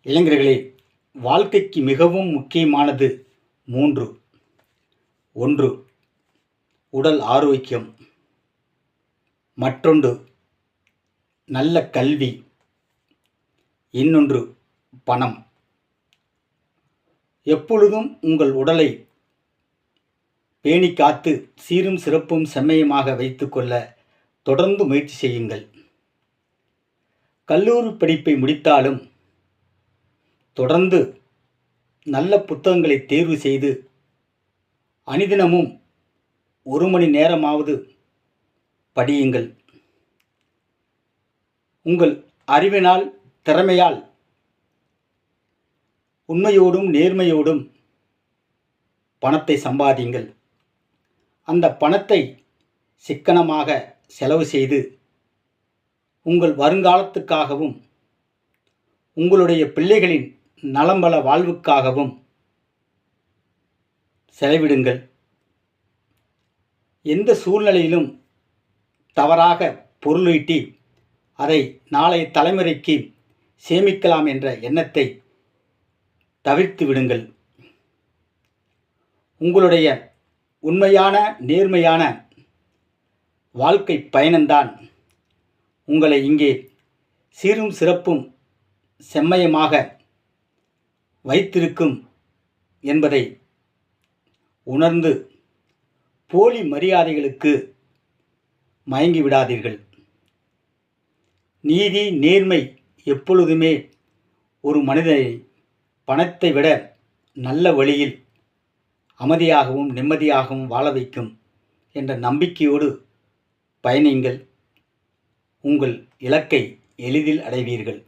இளைஞர்களே, வாழ்க்கைக்கு மிகவும் முக்கியமானது 3. 1. உடல் ஆரோக்கியம். மற்றொன்று நல்ல கல்வி. இன்னொன்று பணம். எப்பொழுதும் உங்கள் உடலை பேணி காத்து சீரும் சிறப்பும் செம்மையுமாக வைத்துக்கொள்ள தொடர்ந்து முயற்சி செய்யுங்கள். கல்லூரி படிப்பை முடித்தாலும் தொடர்ந்து நல்ல புத்தகங்களை தேர்வு செய்து அனுதினமும் 1 மணி நேரமாவது படியுங்கள். உங்கள் அறிவினால், திறமையால், உண்மையோடும் நேர்மையோடும் பணத்தை சம்பாதியுங்கள். அந்த பணத்தை சிக்கனமாக செலவு செய்து உங்கள் வருங்காலத்துக்காகவும் உங்களுடைய பிள்ளைகளின் நலம்பல வாழ்வுக்காகவும் செலவிடுங்கள். எந்த சூழ்நிலையிலும் தவறாக பொருளீட்டி அதை நாளைய தலைமுறைக்கு சேமிக்கலாம் என்ற எண்ணத்தை தவிர்த்து விடுங்கள். உங்களுடைய உண்மையான நேர்மையான வாழ்க்கை பயணம்தான் உங்களை இங்கே சீரும் சிறப்பும் செம்மையமாக வைத்திருக்கும் என்பதை உணர்ந்து போலி மரியாதைகளுக்கு மயங்கி விடாதீர்கள். நீதி, நேர்மை எப்பொழுதுமே ஒரு மனிதனை பணத்தை விட நல்ல வழியில் அமைதியாகவும் நிம்மதியாகவும் வாழ வைக்கும் என்ற நம்பிக்கையோடு பயணியுங்கள். உங்கள் இலக்கை எளிதில் அடைவீர்கள்.